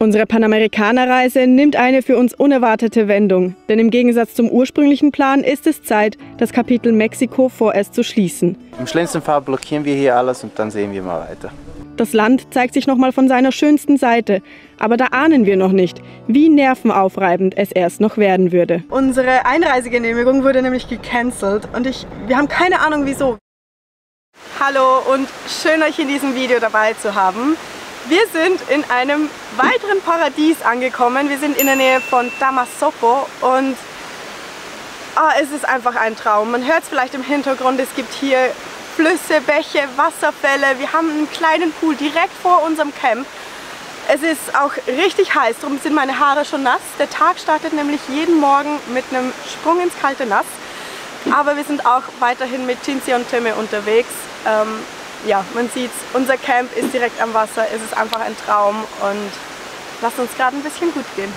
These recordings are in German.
Unsere Panamerikaner-Reise nimmt eine für uns unerwartete Wendung, denn im Gegensatz zum ursprünglichen Plan ist es Zeit, das Kapitel Mexiko vorerst zu schließen. Im schlimmsten Fall blockieren wir hier alles und dann sehen wir mal weiter. Das Land zeigt sich nochmal von seiner schönsten Seite, aber da ahnen wir noch nicht, wie nervenaufreibend es erst noch werden würde. Unsere Einreisegenehmigung wurde nämlich gecancelt und wir haben keine Ahnung wieso. Hallo und schön euch in diesem Video dabei zu haben. Wir sind in einem weiteren Paradies angekommen. Wir sind in der Nähe von Tamasopo und es ist einfach ein Traum. Man hört es vielleicht im Hintergrund, es gibt hier Flüsse, Bäche, Wasserfälle. Wir haben einen kleinen Pool direkt vor unserem Camp. Es ist auch richtig heiß, darum sind meine Haare schon nass. Der Tag startet nämlich jeden Morgen mit einem Sprung ins kalte Nass. Aber wir sind auch weiterhin mit Cinzia und Timme unterwegs. Ja, man sieht, unser Camp ist direkt am Wasser, es ist einfach ein Traum und lasst uns gerade ein bisschen gut gehen.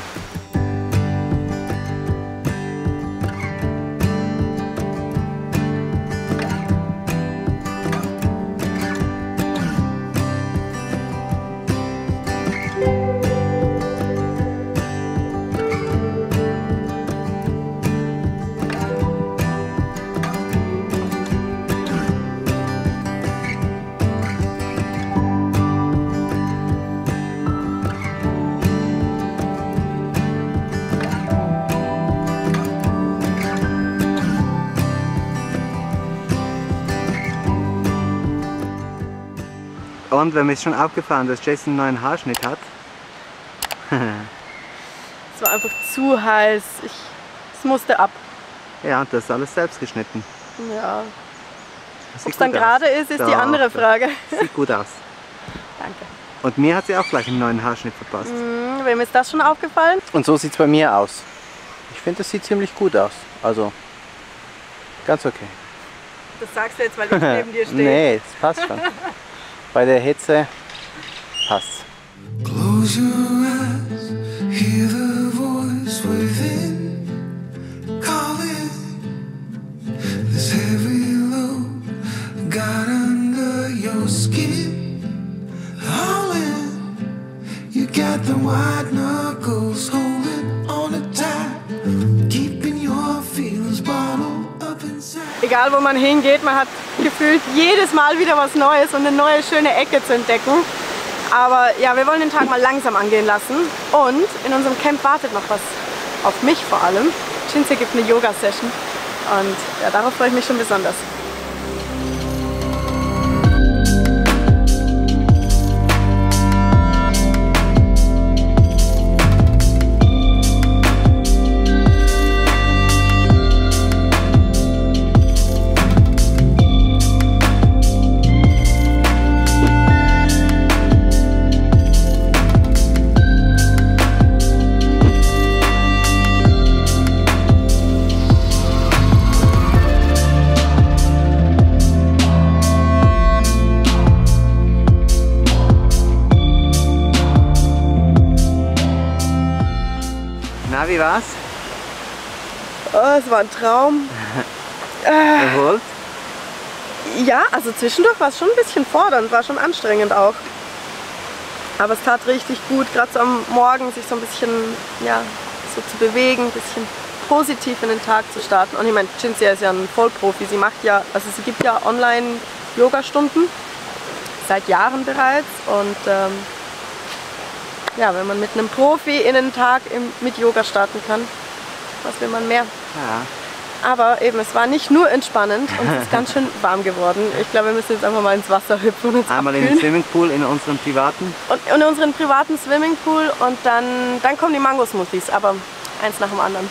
Und mir ist schon aufgefallen, dass Jason einen neuen Haarschnitt hat. Es war einfach zu heiß. Es musste ab. Ja, und das ist alles selbst geschnitten. Ja. Ob es dann gerade ist, ist die andere Frage. Sieht gut aus. Danke. Und mir hat sie auch gleich einen neuen Haarschnitt verpasst. Wem ist das schon aufgefallen? Und so sieht es bei mir aus. Ich finde, das sieht ziemlich gut aus. Also, ganz okay. Das sagst du jetzt, weil ich neben dir stehe. Nee, das passt schon. Bei der Hitze passt. Close your eyes, hear the voice within calling. This heavy load got under your skin. All in, you got the white knuckles holding on it tight, keeping your feelings bottled up inside. Egal wo man hingeht, man hat gefühlt jedes Mal wieder was Neues und eine neue schöne Ecke zu entdecken. Aber ja, wir wollen den Tag mal langsam angehen lassen und in unserem Camp wartet noch was auf mich vor allem. Cinzia gibt eine Yoga-Session und ja, darauf freue ich mich schon besonders. Na, wie war's? Oh, es war ein Traum. Erholt? Ja, also zwischendurch war es schon ein bisschen fordernd, war schon anstrengend auch. Aber es tat richtig gut, gerade so am Morgen sich so ein bisschen, ja, so zu bewegen, ein bisschen positiv in den Tag zu starten. Und ich meine, Cinzia ist ja ein Vollprofi, sie macht ja, also sie gibt ja Online-Yoga-Stunden, seit Jahren bereits. Und ja, wenn man mit einem Profi in den Tag mit Yoga starten kann, was will man mehr? Ja. Aber eben, es war nicht nur entspannend und es ist ganz schön warm geworden. Ich glaube, wir müssen jetzt einfach mal ins Wasser hüpfen und uns Einmal abkühlen. in den Swimmingpool, in unserem privaten. Und in unseren privaten Swimmingpool und dann kommen die Mango-Smoothies, aber eins nach dem anderen.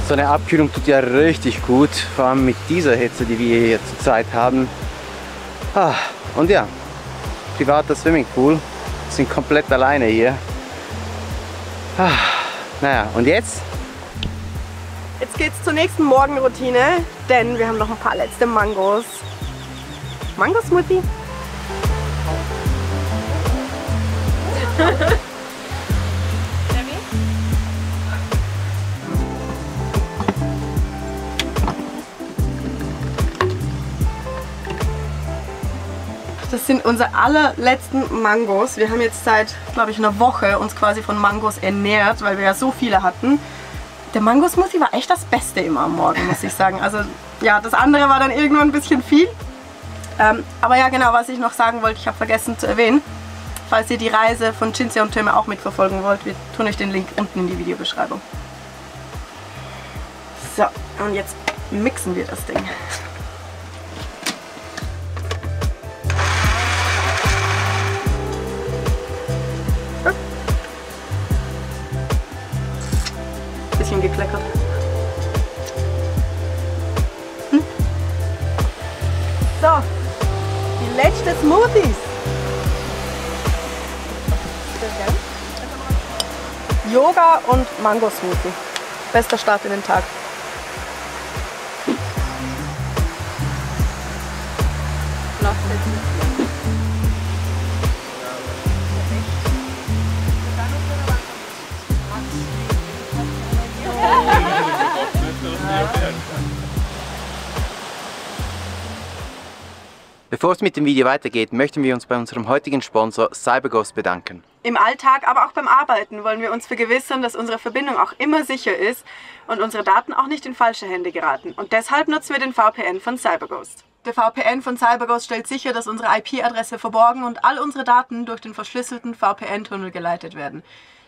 So eine Abkühlung tut ja richtig gut, vor allem mit dieser Hitze, die wir hier zurzeit haben. Und ja, privater Swimmingpool, sind komplett alleine hier. Naja, und jetzt Jetzt geht's zur nächsten Morgenroutine, denn wir haben noch ein paar letzte Mangos. Mango-Smoothie. Das sind unsere allerletzten Mangos. Wir haben jetzt seit, glaube ich, einer Woche uns quasi von Mangos ernährt, weil wir ja so viele hatten. Der Mango-Smoothie war echt das Beste immer am Morgen, muss ich sagen. Also ja, das andere war dann irgendwann ein bisschen viel. Aber ja, genau, was ich noch sagen wollte, ich habe vergessen zu erwähnen. Falls ihr die Reise von Cinzia und Töme auch mitverfolgen wollt, wir tun euch den Link unten in die Videobeschreibung. So, und jetzt mixen wir das Ding. Bisschen gekleckert. So, die letzte Smoothies. Yoga und Mango Smoothie. Bester Start in den Tag. Bevor es mit dem Video weitergeht, möchten wir uns bei unserem heutigen Sponsor CyberGhost bedanken. Im Alltag, aber auch beim Arbeiten wollen wir uns vergewissern, dass unsere Verbindung auch immer sicher ist und unsere Daten auch nicht in falsche Hände geraten. Und deshalb nutzen wir den VPN von CyberGhost. Der VPN von CyberGhost stellt sicher, dass unsere IP-Adresse verborgen und all unsere Daten durch den verschlüsselten VPN-Tunnel geleitet werden.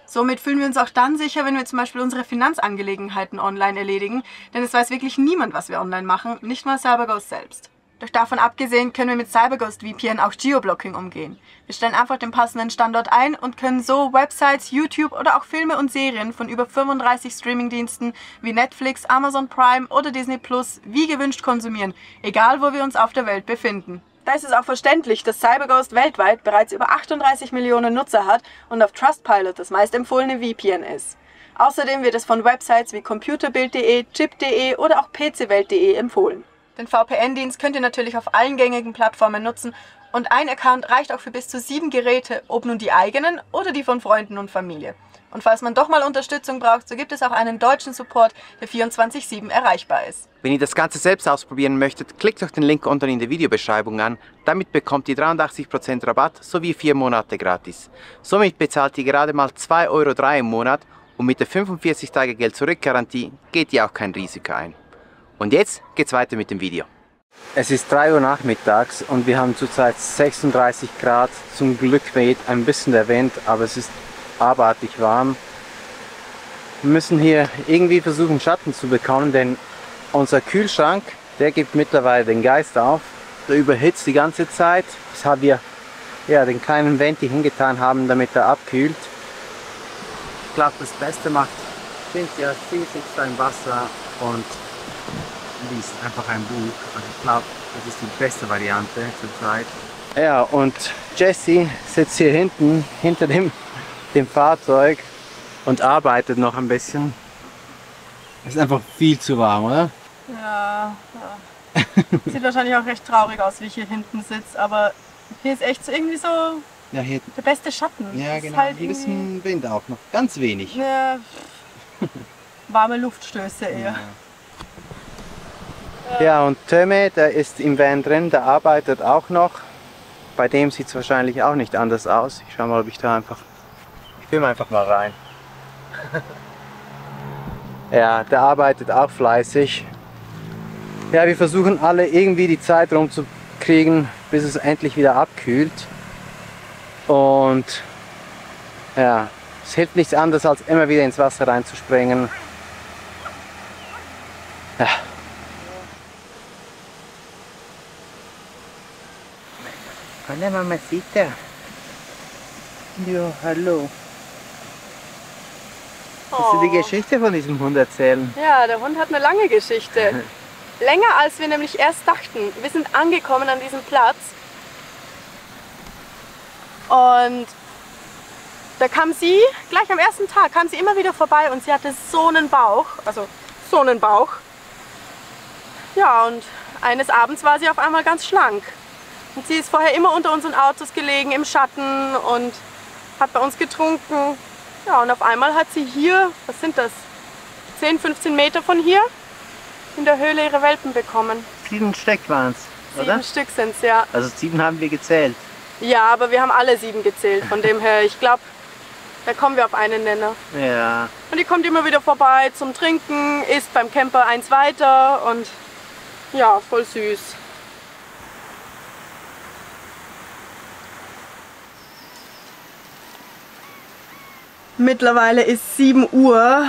Somit fühlen wir uns auch dann sicher, wenn wir zum Beispiel unsere Finanzangelegenheiten online erledigen, denn es weiß wirklich niemand, was wir online machen, nicht mal CyberGhost selbst. Doch davon abgesehen können wir mit CyberGhost VPN auch Geoblocking umgehen. Wir stellen einfach den passenden Standort ein und können so Websites, YouTube oder auch Filme und Serien von über 35 Streamingdiensten wie Netflix, Amazon Prime oder Disney Plus wie gewünscht konsumieren, egal wo wir uns auf der Welt befinden. Da ist es auch verständlich, dass CyberGhost weltweit bereits über 38 Millionen Nutzer hat und auf Trustpilot das meistempfohlene VPN ist. Außerdem wird es von Websites wie computerbild.de, chip.de oder auch pcwelt.de empfohlen. Den VPN-Dienst könnt ihr natürlich auf allen gängigen Plattformen nutzen und ein Account reicht auch für bis zu 7 Geräte, ob nun die eigenen oder die von Freunden und Familie. Und falls man doch mal Unterstützung braucht, so gibt es auch einen deutschen Support, der 24/7 erreichbar ist. Wenn ihr das Ganze selbst ausprobieren möchtet, klickt euch den Link unten in der Videobeschreibung an. Damit bekommt ihr 83% Rabatt sowie 4 Monate gratis. Somit bezahlt ihr gerade mal 2,03 € im Monat und mit der 45 Tage Geld-Zurück-Garantie geht ihr auch kein Risiko ein. Und jetzt geht's weiter mit dem Video. Es ist 3 Uhr nachmittags und wir haben zurzeit 36 Grad. Zum Glück weht ein bisschen der Wind, aber es ist abartig warm. Wir müssen hier irgendwie versuchen, Schatten zu bekommen, denn unser Kühlschrank, der gibt mittlerweile den Geist auf. Der überhitzt die ganze Zeit, weshalb wir ja, den kleinen Venti hingetan haben, damit er abkühlt. Ich glaube, das Beste macht Cinzia, sie sitzt da im Wasser und liest einfach ein Buch. Also ich glaube, das ist die beste Variante zurzeit. Ja, und Jessie sitzt hier hinten, hinter dem Fahrzeug und arbeitet noch ein bisschen. Es ist einfach viel zu warm, oder? Ja. Sieht wahrscheinlich auch recht traurig aus, wie ich hier hinten sitze, aber hier ist echt so irgendwie so ja, hier, der beste Schatten. Ja, ist genau. halt Hier ist ein Wind auch noch, ganz wenig. Ja, warme Luftstöße eher. Ja, und Töme, der ist im Van drin, der arbeitet auch noch. Bei dem sieht es wahrscheinlich auch nicht anders aus. Ich schau mal, ob ich da einfach... Ich filme einfach mal rein. Ja, der arbeitet auch fleißig. Ja, wir versuchen alle irgendwie die Zeit rumzukriegen, bis es endlich wieder abkühlt. Und ja, es hilft nichts anderes, als immer wieder ins Wasser reinzuspringen. Ja. Hola, Mamacita. Ja, hallo. Willst du die Geschichte von diesem Hund erzählen? Ja, der Hund hat eine lange Geschichte. Länger als wir nämlich erst dachten. Wir sind angekommen an diesem Platz und da kam sie, gleich am ersten Tag, kam sie immer wieder vorbei und sie hatte so einen Bauch, also so einen Bauch. Ja, und eines Abends war sie auf einmal ganz schlank. Und sie ist vorher immer unter unseren Autos gelegen, im Schatten und hat bei uns getrunken. Ja, und auf einmal hat sie hier, was sind das, 10, 15 Meter von hier, in der Höhle ihre Welpen bekommen. 7 Stück waren es, oder? 7 Stück sind es, ja. Also 7 haben wir gezählt. Ja, aber wir haben alle 7 gezählt. Von dem her, ich glaube, da kommen wir auf einen Nenner. Ja. Und die kommt immer wieder vorbei zum Trinken, isst beim Camper eins weiter und ja, voll süß. Mittlerweile ist 7 Uhr.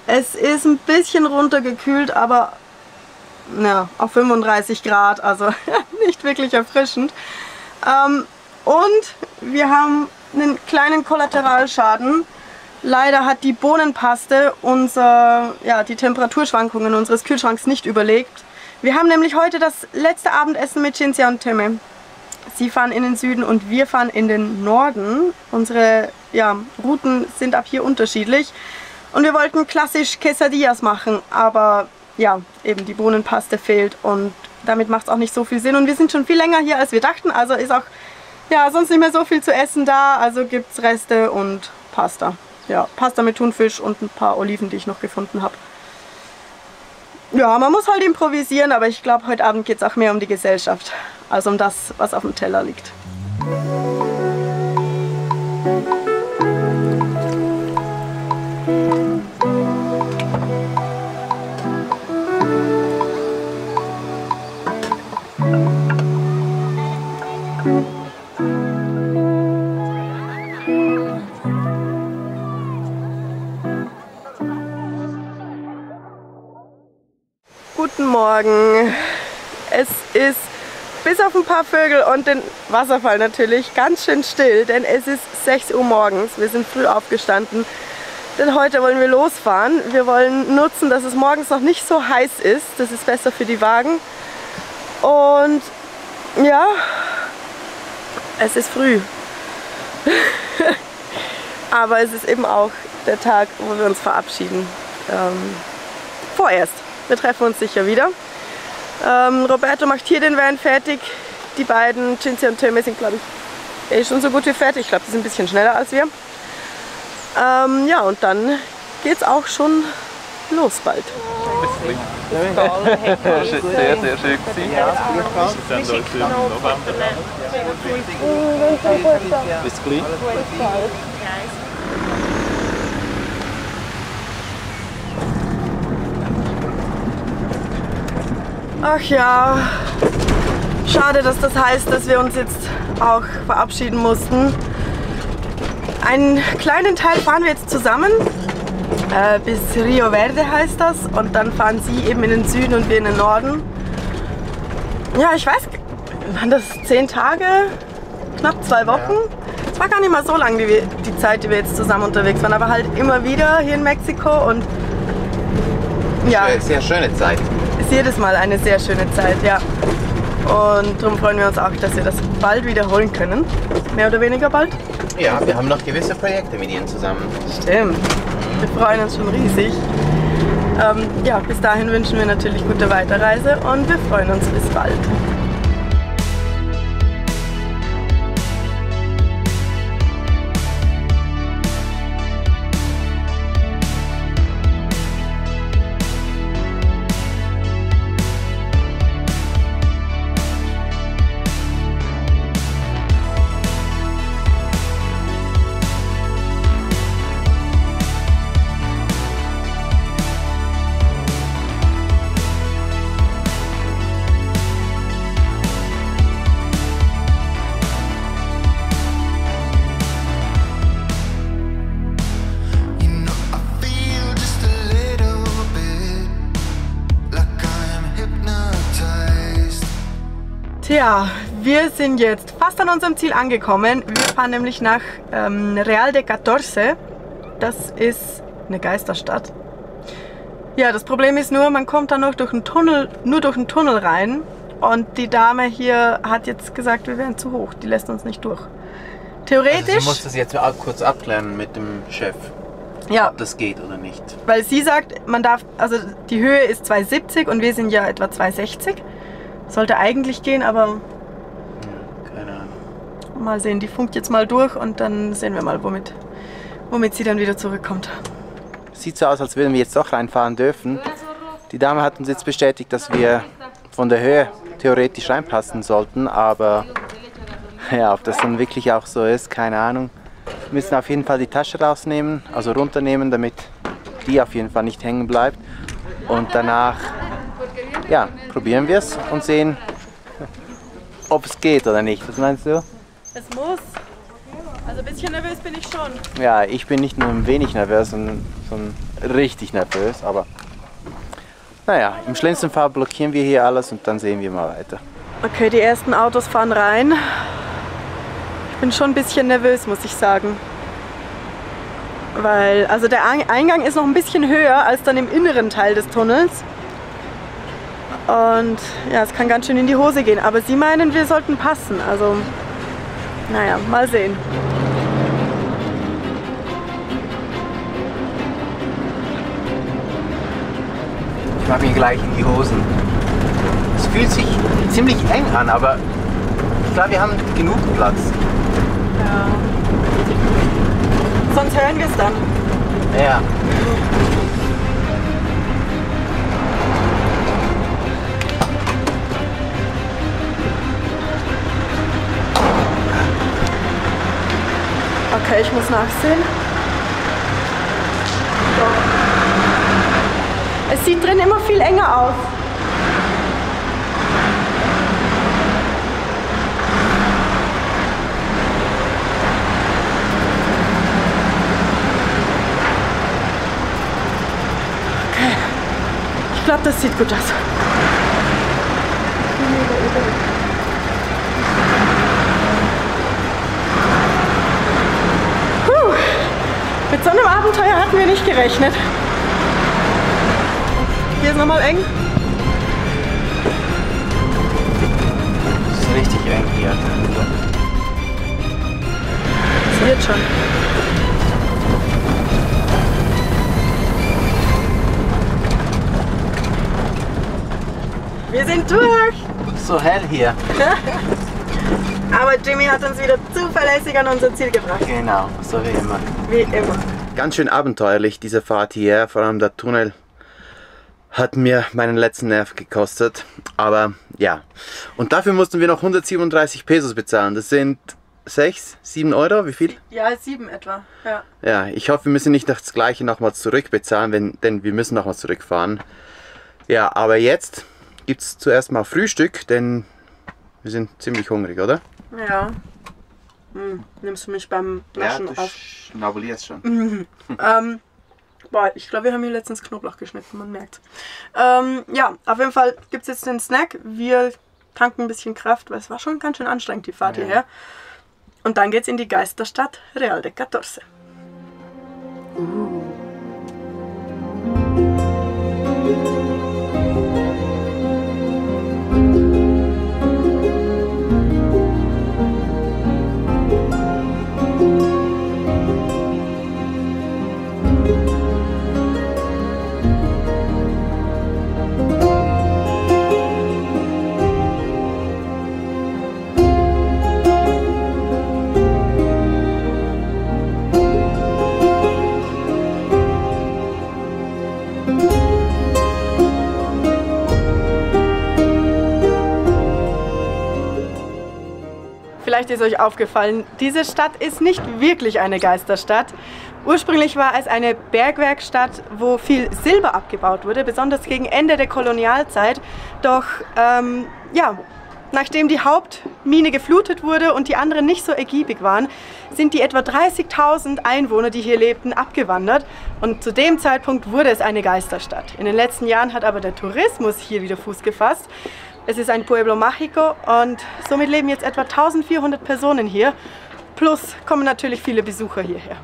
Es ist ein bisschen runtergekühlt, aber ja, auf 35 Grad, also nicht wirklich erfrischend. Und wir haben einen kleinen Kollateralschaden. Leider hat die Bohnenpaste die Temperaturschwankungen unseres Kühlschranks nicht überlebt. Wir haben nämlich heute das letzte Abendessen mit Cinzia und Temme. Sie fahren in den Süden und wir fahren in den Norden. Unsere Routen sind ab hier unterschiedlich. Und wir wollten klassisch Quesadillas machen, aber ja, eben die Bohnenpaste fehlt und damit macht es auch nicht so viel Sinn. Und wir sind schon viel länger hier, als wir dachten. Also ist auch sonst nicht mehr so viel zu essen da. Also gibt es Reste und Pasta. Ja, Pasta mit Thunfisch und ein paar Oliven, die ich noch gefunden habe. Ja, man muss halt improvisieren, aber ich glaube, heute Abend geht es auch mehr um die Gesellschaft, als um das, was auf dem Teller liegt. Guten Morgen. Es ist bis auf ein paar Vögel und den Wasserfall natürlich ganz schön still, denn es ist 6 Uhr morgens. Wir sind früh aufgestanden, denn heute wollen wir losfahren. Wir wollen nutzen, dass es morgens noch nicht so heiß ist. Das ist besser für die Wagen. Und ja, es ist früh. Aber es ist eben auch der Tag, wo wir uns verabschieden. Vorerst. Wir treffen uns sicher wieder. Roberto macht hier den Van fertig. Die beiden, Cinzia und Temme, sind, glaube ich, schon so gut wie fertig. Ich glaube, die sind ein bisschen schneller als wir. Ja, und dann geht's auch schon los bald. Sehr, sehr schön gewesen. Dann uns im November. Bis gleich. Ach ja, schade, dass das heißt, dass wir uns jetzt auch verabschieden mussten. Einen kleinen Teil fahren wir jetzt zusammen, bis Rio Verde heißt das, und dann fahren sie eben in den Süden und wir in den Norden. Ja, ich weiß, waren das 10 Tage, knapp 2 Wochen? Es war gar nicht mal so lang die Zeit, die wir jetzt zusammen unterwegs waren, aber halt immer wieder hier in Mexiko und ja. Sehr schöne Zeit. Ist jedes Mal eine sehr schöne Zeit, ja. Und darum freuen wir uns auch, dass wir das bald wiederholen können. Mehr oder weniger bald. Ja, wir haben noch gewisse Projekte mit ihnen zusammen. Stimmt. Wir freuen uns schon riesig. Ja, bis dahin wünschen wir natürlich gute Weiterreise und wir freuen uns bis bald. Tja, wir sind jetzt fast an unserem Ziel angekommen. Wir fahren nämlich nach Real de 14. Das ist eine Geisterstadt. Ja, das Problem ist nur, man kommt da nur durch einen Tunnel rein. Und die Dame hier hat jetzt gesagt, wir wären zu hoch. Die lässt uns nicht durch. Theoretisch... Also du musst das jetzt kurz abklären mit dem Chef. Ja. ob das geht oder nicht. Weil sie sagt, man darf, also die Höhe ist 2,70 und wir sind ja etwa 2,60. Sollte eigentlich gehen, aber Ja, keine Ahnung. mal sehen. Die funkt jetzt mal durch und dann sehen wir mal, womit sie dann wieder zurückkommt. Sieht so aus, als würden wir jetzt doch reinfahren dürfen. Die Dame hat uns jetzt bestätigt, dass wir von der Höhe theoretisch reinpassen sollten, aber ja, ob das dann wirklich auch so ist, keine Ahnung. Wir müssen auf jeden Fall die Tasche rausnehmen, also runternehmen, damit die auf jeden Fall nicht hängen bleibt. Und danach, ja, probieren wir es und sehen, ob es geht oder nicht. Was meinst du? Es muss. Also ein bisschen nervös bin ich schon. Ja, ich bin nicht nur ein wenig nervös, sondern richtig nervös, aber naja, im schlimmsten Fall blockieren wir hier alles und dann sehen wir mal weiter. Okay, die ersten Autos fahren rein. Ich bin schon ein bisschen nervös, muss ich sagen. Weil, also der Eingang ist noch ein bisschen höher als dann im inneren Teil des Tunnels. Und ja, es kann ganz schön in die Hose gehen. Aber sie meinen, wir sollten passen. Also, naja, mal sehen. Ich mache mir gleich in die Hosen. Es fühlt sich ziemlich eng an, aber ich glaube, wir haben genug Platz. Ja. Sonst hören wir es dann. Ja. Okay, ich muss nachsehen. Es sieht drin immer viel enger aus. Okay. Ich glaube, das sieht gut aus. Mit so einem Abenteuer hatten wir nicht gerechnet. Hier ist nochmal eng. Es ist richtig eng hier. Es wird schon. Wir sind durch! So hell hier. Aber Jimmy hat uns wieder zuverlässig an unser Ziel gebracht. Genau, so wie immer. Wie immer. Ganz schön abenteuerlich diese Fahrt hierher, vor allem der Tunnel hat mir meinen letzten Nerv gekostet, aber ja. Und dafür mussten wir noch 137 Pesos bezahlen, das sind 6, 7 Euro, wie viel? Ja, 7 etwa, ja. Ja, ich hoffe, wir müssen nicht das gleiche nochmals zurückbezahlen, denn wir müssen nochmals zurückfahren. Ja, aber jetzt gibt es zuerst mal Frühstück, denn wir sind ziemlich hungrig, oder? Ja. Nimmst du mich beim Naschen auf? schnabulierst schon. Boah, ich glaube, wir haben hier letztens Knoblauch geschnitten, man merkt. Ja, auf jeden Fall gibt es jetzt den Snack. Wir tanken ein bisschen Kraft, weil es war schon ganz schön anstrengend, die Fahrt hierher. Und dann geht's in die Geisterstadt Real de 14. Vielleicht ist euch aufgefallen, diese Stadt ist nicht wirklich eine Geisterstadt. Ursprünglich war es eine Bergwerkstatt, wo viel Silber abgebaut wurde, besonders gegen Ende der Kolonialzeit. Doch ja, nachdem die Hauptmine geflutet wurde und die anderen nicht so ergiebig waren, sind die etwa 30.000 Einwohner, die hier lebten, abgewandert. Und zu dem Zeitpunkt wurde es eine Geisterstadt. In den letzten Jahren hat aber der Tourismus hier wieder Fuß gefasst. Es ist ein Pueblo Mágico und somit leben jetzt etwa 1400 Personen hier. Plus kommen natürlich viele Besucher hierher.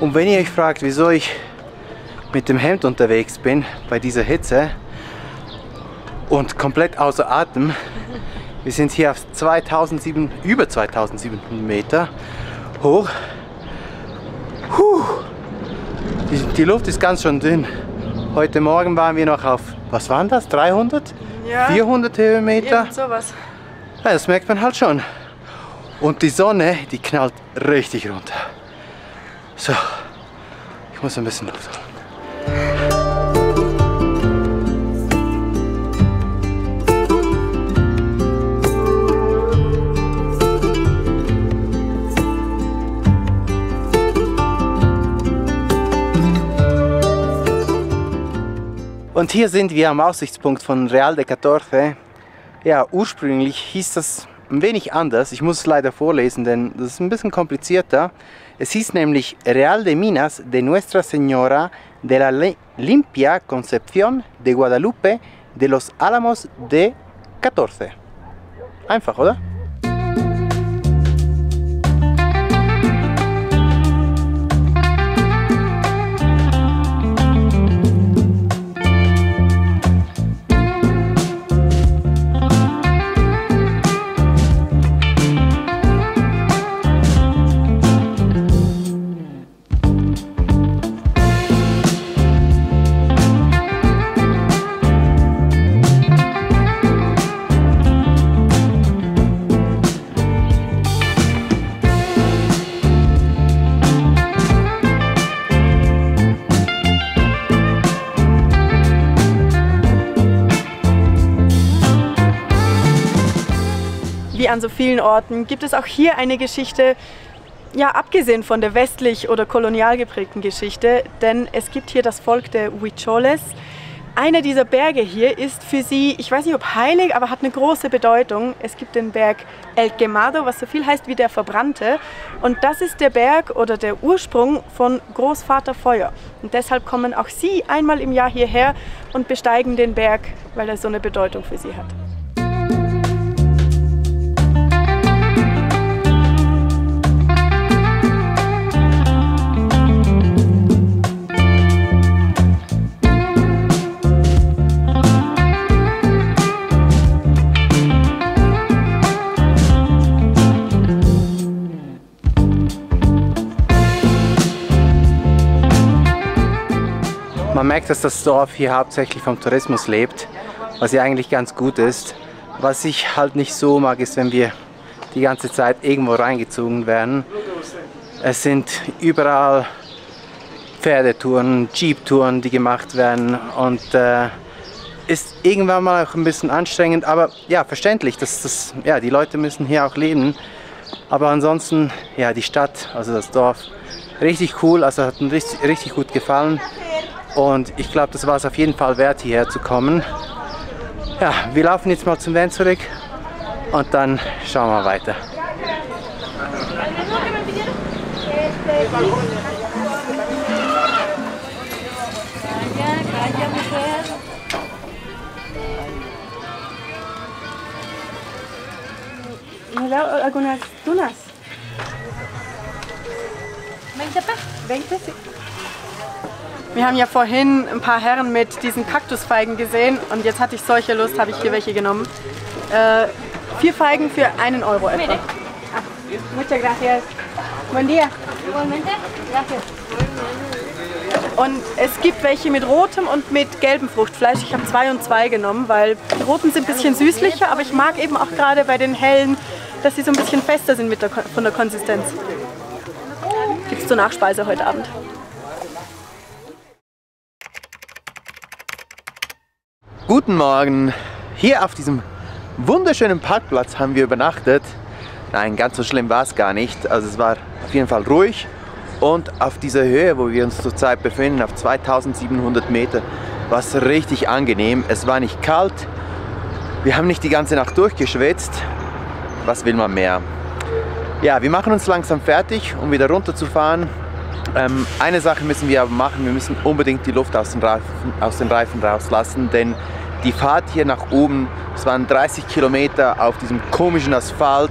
Und wenn ihr euch fragt, wieso ich mit dem Hemd unterwegs bin bei dieser Hitze und komplett außer Atem, wir sind hier auf über 2700 Meter hoch. Die Luft ist ganz schön dünn. Heute Morgen waren wir noch auf, was waren das, 300? Ja, 400 Höhenmeter? Irgend sowas. Ja, das merkt man halt schon. Und die Sonne, die knallt richtig runter. So, ich muss ein bisschen Luft holen. Und hier sind wir am Aussichtspunkt von Real de 14. Ja, ursprünglich hieß das ein wenig anders. Ich muss es leider vorlesen, denn das ist ein bisschen komplizierter. Es hieß nämlich Real de Minas de Nuestra Señora de la Limpia Concepción de Guadalupe de los Álamos de 14. Einfach, oder? Wie an so vielen Orten gibt es auch hier eine Geschichte, ja, abgesehen von der westlich oder kolonial geprägten Geschichte, denn es gibt hier das Volk der Huicholes. Einer dieser Berge hier ist für sie, ich weiß nicht ob heilig, aber hat eine große Bedeutung. Es gibt den Berg El Quemado, was so viel heißt wie der Verbrannte. Und das ist der Berg oder der Ursprung von Großvater Feuer. Und deshalb kommen auch sie einmal im Jahr hierher und besteigen den Berg, weil er so eine Bedeutung für sie hat. Man merkt, dass das Dorf hier hauptsächlich vom Tourismus lebt, was ja eigentlich ganz gut ist. Was ich halt nicht so mag, ist, wenn wir die ganze Zeit irgendwo reingezogen werden. Es sind überall Pferdetouren, Jeep-Touren, die gemacht werden und ist irgendwann mal auch ein bisschen anstrengend, aber ja, verständlich, ja, die Leute müssen hier auch leben. Aber ansonsten, ja, die Stadt, also das Dorf, richtig cool, also hat mir richtig gut gefallen. Und ich glaube, das war es auf jeden Fall wert, hierher zu kommen. Ja, wir laufen jetzt mal zum Van zurück und dann schauen wir weiter. Algunas dunas. 20 sí. Wir haben ja vorhin ein paar Herren mit diesen Kaktusfeigen gesehen und jetzt hatte ich solche Lust, habe ich hier welche genommen. 4 Feigen für 1 Euro etwa. Muchas gracias. Buen día. Igualmente. Gracias. Und es gibt welche mit rotem und mit gelbem Fruchtfleisch. Ich habe 2 und 2 genommen, weil die roten sind ein bisschen süßlicher, aber ich mag eben auch gerade bei den hellen, dass sie so ein bisschen fester sind von der Konsistenz. Gibt es zur Nachspeise heute Abend. Guten Morgen! Hier auf diesem wunderschönen Parkplatz haben wir übernachtet. Nein, ganz so schlimm war es gar nicht. Also es war auf jeden Fall ruhig. Und auf dieser Höhe, wo wir uns zurzeit befinden, auf 2700 Meter, war es richtig angenehm. Es war nicht kalt. Wir haben nicht die ganze Nacht durchgeschwitzt. Was will man mehr? Ja, wir machen uns langsam fertig, um wieder runterzufahren. Eine Sache müssen wir aber machen, wir müssen unbedingt die Luft aus den Reifen rauslassen, denn die Fahrt hier nach oben, es waren 30 Kilometer auf diesem komischen Asphalt,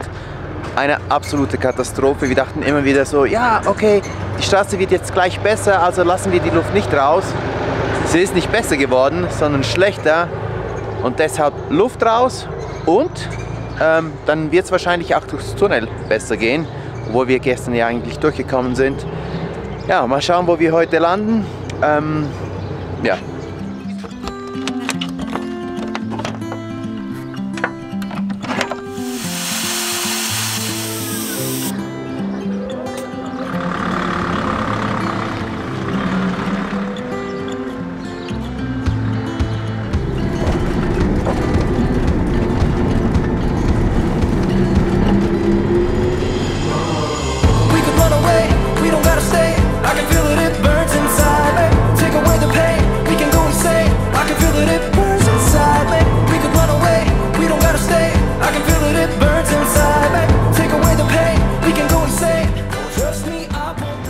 eine absolute Katastrophe. Wir dachten immer wieder so, ja, okay, die Straße wird jetzt gleich besser, also lassen wir die Luft nicht raus. Sie ist nicht besser geworden, sondern schlechter und deshalb Luft raus und dann wird es wahrscheinlich auch durchs Tunnel besser gehen, wo wir gestern ja eigentlich durchgekommen sind. Ja, mal schauen, wo wir heute landen. Ja.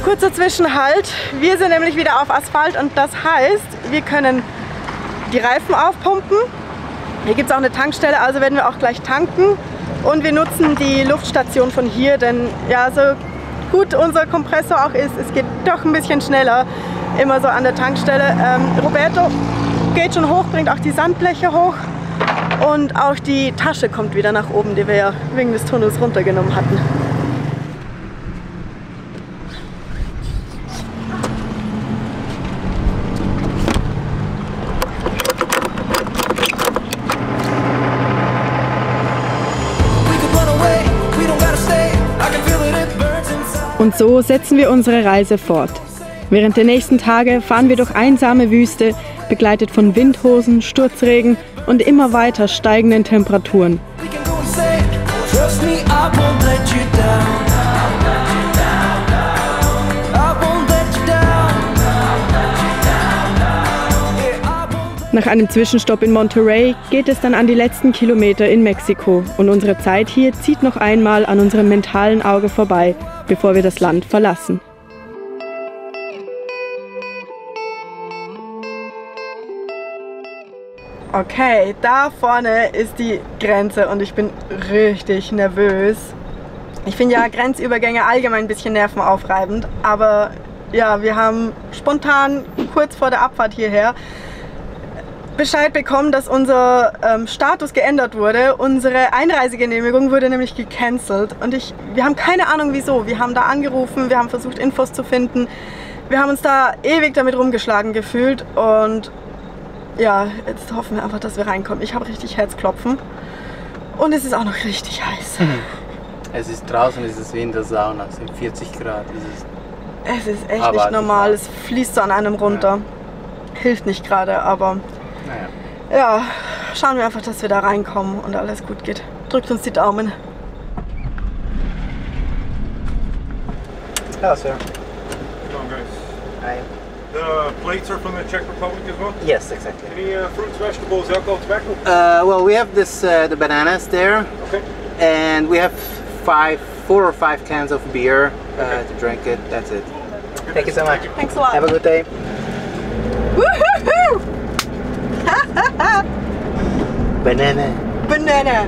Kurzer Zwischenhalt. Wir sind nämlich wieder auf Asphalt und das heißt, wir können die Reifen aufpumpen. Hier gibt es auch eine Tankstelle, also werden wir auch gleich tanken. Und wir nutzen die Luftstation von hier, denn ja, so gut unser Kompressor auch ist, es geht doch ein bisschen schneller, immer so an der Tankstelle. Roberto geht schon hoch, bringt auch die Sandbleche hoch und auch die Tasche kommt wieder nach oben, die wir ja wegen des Tunnels runtergenommen hatten. Und so setzen wir unsere Reise fort. Während der nächsten Tage fahren wir durch einsame Wüste, begleitet von Windhosen, Sturzregen und immer weiter steigenden Temperaturen. Nach einem Zwischenstopp in Monterey geht es dann an die letzten Kilometer in Mexiko und unsere Zeit hier zieht noch einmal an unserem mentalen Auge vorbei, bevor wir das Land verlassen. Okay, da vorne ist die Grenze und ich bin richtig nervös. Ich finde ja Grenzübergänge allgemein ein bisschen nervenaufreibend, aber ja, wir haben spontan kurz vor der Abfahrt hierher Bescheid bekommen, dass unser Status geändert wurde. Unsere Einreisegenehmigung wurde nämlich gecancelt und wir haben keine Ahnung wieso. Wir haben da angerufen, wir haben versucht Infos zu finden. Wir haben uns da ewig damit rumgeschlagen gefühlt und ja, jetzt hoffen wir einfach, dass wir reinkommen. Ich habe richtig Herzklopfen und es ist auch noch richtig heiß. Es ist draußen, es ist wie in der Sauna, es sind 40 Grad. Es ist echt nicht normal, es fließt so an einem runter. Ja. Hilft nicht gerade, aber naja. Ja, schauen wir einfach, dass wir da reinkommen und alles gut geht. Drückt uns die Daumen. Hello, sir. Hello, guys. Hi. The plates are from the Czech Republic as well? Yes, exactly. Any fruits, vegetables, alcohol, tobacco? Well, we have this the bananas there. Okay. And we have 4 or 5 cans of beer to drink it. That's it. Okay. Thank you so much. Thanks a lot. Have a good day. Woohoo! Banana. Banana.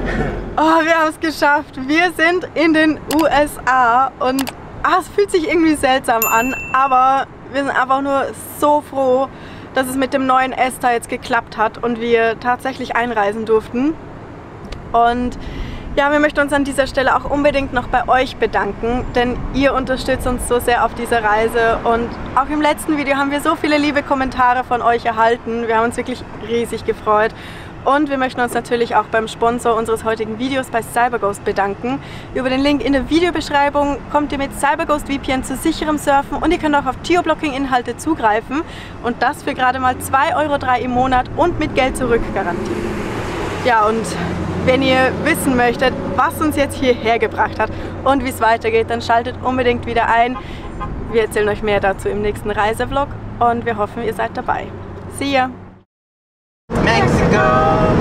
Oh, wir haben es geschafft. Wir sind in den USA und es fühlt sich irgendwie seltsam an, aber wir sind einfach nur so froh, dass es mit dem neuen ESTA jetzt geklappt hat und wir tatsächlich einreisen durften. Und ja, wir möchten uns an dieser Stelle auch unbedingt noch bei euch bedanken, denn ihr unterstützt uns so sehr auf dieser Reise und auch im letzten Video haben wir so viele liebe Kommentare von euch erhalten. Wir haben uns wirklich riesig gefreut und wir möchten uns natürlich auch beim Sponsor unseres heutigen Videos bei CyberGhost bedanken. Über den Link in der Videobeschreibung kommt ihr mit CyberGhost VPN zu sicherem Surfen und ihr könnt auch auf Geoblocking-Inhalte zugreifen und das für gerade mal 2,03 € im Monat und mit Geld zurück Garantie. Ja, und wenn ihr wissen möchtet, was uns jetzt hierher gebracht hat und wie es weitergeht, dann schaltet unbedingt wieder ein. Wir erzählen euch mehr dazu im nächsten Reisevlog und wir hoffen, ihr seid dabei. See ya! Mexico,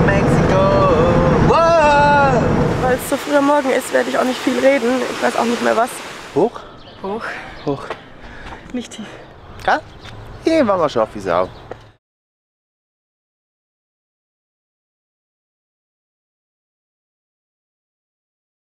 Mexico, wow! Weil es so früh am Morgen ist, werde ich auch nicht viel reden. Ich weiß auch nicht mehr was. Hoch? Hoch. Hoch. Nicht tief. Ja? Hier waren wir schon auf die Sau.